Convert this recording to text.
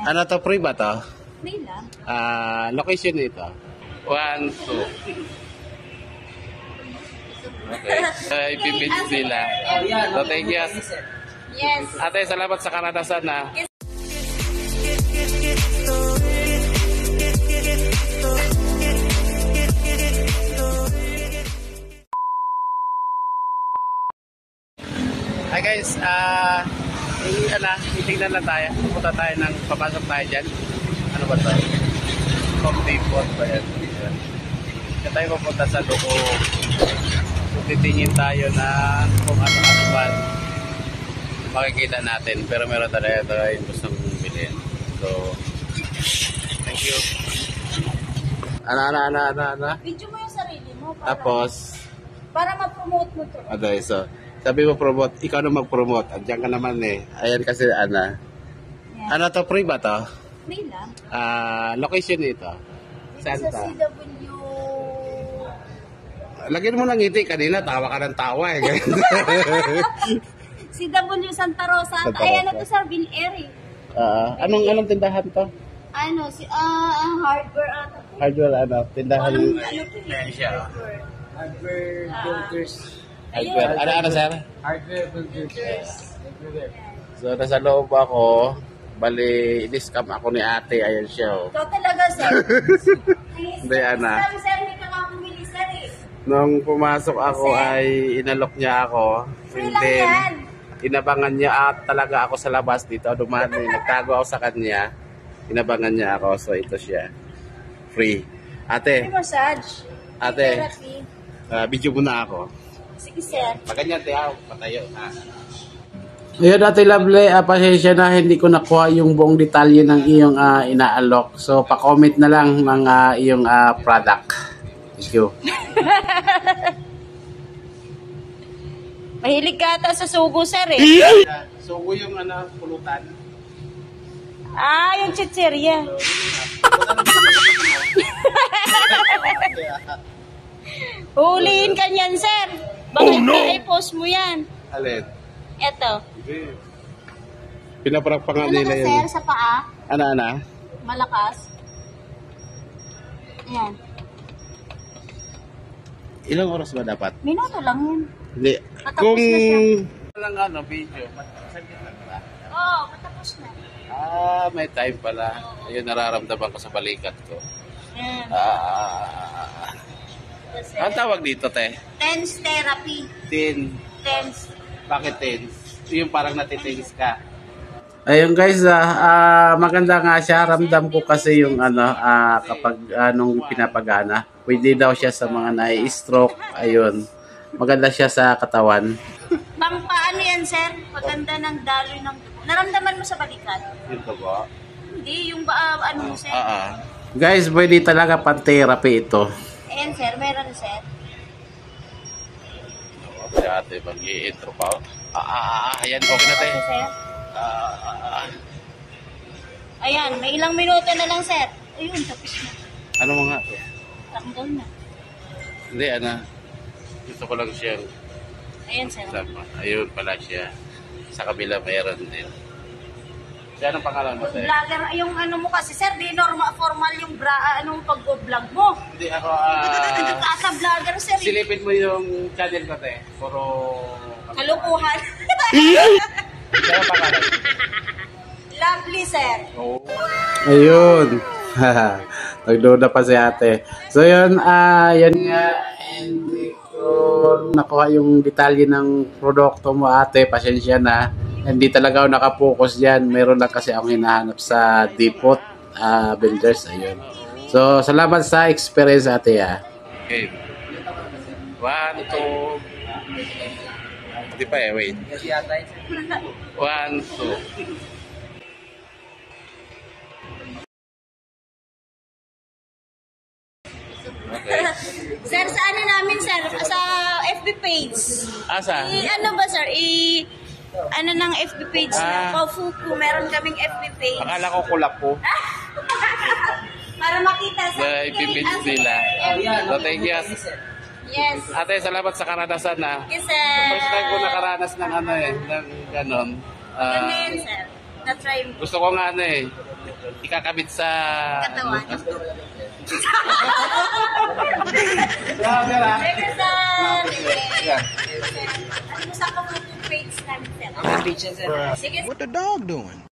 Ano to, free ba to? Free lang. Location nito. 1, 2. Okay. Ipipits nila. So, thank you. Yes. Ate, salamat sa karanasan na. Hi guys, titignan lang tayo. Pupunta tayo ng, papasok tayo dyan. Ano ba ito? Home Depot ba yan? Kaya tayo pupunta sa loko. Titingin tayo na kung ano-ano ba makikita natin. Pero meron talaga tayo yung gustong bilhin. So, thank you. Ano? Video mo yung sarili mo. Para ma-promote mo to. Okay, so, sabi mo promote, ikaw na mag-promote. Andiyan ka naman eh. Ayan kasi, Ana. Yeah. Ano to, free ba to? Free lang. Location nito. Saan Sa ta? CW. Lagyan mo ng ngiti kanina, tawa ka ng tawa eh. CW Santa Rosa. Santa Ay, Rosa. ano to, Sir Bill Eri? Anong tindahan to? Ano, hardware ata. Hardware, tindahan. Ano to? Hardware. Hardware builders. Hardware. Ano, sir? Hardware builders. So, nasa loob ako. Bali, in-scam ako ni ate. Ayan siya. Oh. Ikaw talaga, sir. Hindi, Ana. Sir, hindi ka makapumili, sir eh. Nung pumasok ako ay inalok niya ako. Free And lang then, yan. inabangan niya talaga ako sa labas dito. Dumani, nagtago ako sa kanya. Inabangan niya ako. So, ito siya. Free. Ate. Free massage. Ate. Therapy. Video muna ako. Sige, sir. Paganyan, tiyaw. Patayo. Ayun, Ate Lovely, pasensya na hindi ko nakuha yung buong detalye ng iyong inaalok. So, pa-comment na lang ng iyong product. Thank you. Mahilig ka ata sa sugo, sir eh. Sugo yung pulutan. Yung chichirya. Huliin ka niyan, sir. Bakit i-post mo yan? Alin? Eto. Pinaparakpangan Ano nila ka, yun. sir, sa paa? Ana? Malakas. Ayan. Ilang oras ba dapat? Minuto lang yun. Hindi. Matapos Kung... na siya. Walang video. Saglit lang ba? Oo, matapos na. May time pala. Ayun, nararamdaman ko sa balikat ko. Ayan. Ang tawag dito, te? Tense therapy. Tense. Bakit tense? Yung parang natitense ka. Ayun guys, maganda nga siya. Ramdam ko kasi yung kapag nung pinapagana. Pwede daw siya sa mga nai-stroke. Ayun. Maganda siya sa katawan. Pampaano yan, sir? Paganda ng daloy ng... Naramdaman mo sa balikat? Yun ba? Hindi, yung ano mo, sir? Guys, pwede talaga pan-therapy ito. Ayan, sir. Meron, sir. Si ate, mag-i-intro pa. Ayan, okay na tayo. Okay, sir. Ayan, may ilang minuto na lang, sir. Ayun, tapos na. Ano mga ito? Tanggal na. Hindi, gusto ko lang siya. Ayan, sir. Ayun pala siya. Sa kabila mayroon din. Siya, anong pangalan mo, sir? Vlogger, yung ano mo kasi, sir, di formal yung anong pag-vlog mo. Hindi ako, Asa vlogger, sir. silipin mo yung channel ko, te. Puro... Kalukuhan. Siya, anong pangalan? Lovely, sir. Oh. Ayun. Nagduda pa si ate. So, yun, yan nga. Hindi ko nakuha yung detalye ng produkto mo, ate. Pasensya na. Hindi talaga ako nakapokus dyan. Meron lang kasi akong hinahanap sa Depot Builders. Ayun. So, salamat sa experience, ate. Okay. 1, 2. Hindi pa eh, wait. 1, 2. Okay. Sir, sa ano namin, sir? Sa FB page. Asa? Ano ba, sir? Ano ng FB page na Kofuku. Meron kaming FB page. Akala ko kulap po. Para makita sa ipipage nila. So, thank you. Yes. Ate, salamat sa karanasan na. Yes, sir. First time ko nakaranas ng ng ganon. Ano yun, sir? Na-try mo. Gusto ko nga ikakabit sa... Katawan. Grabe na. Sige, sir. Sige. Ano sa ka-photo page namin, sir? Ang page yan, sir. Sige, What the dog doing?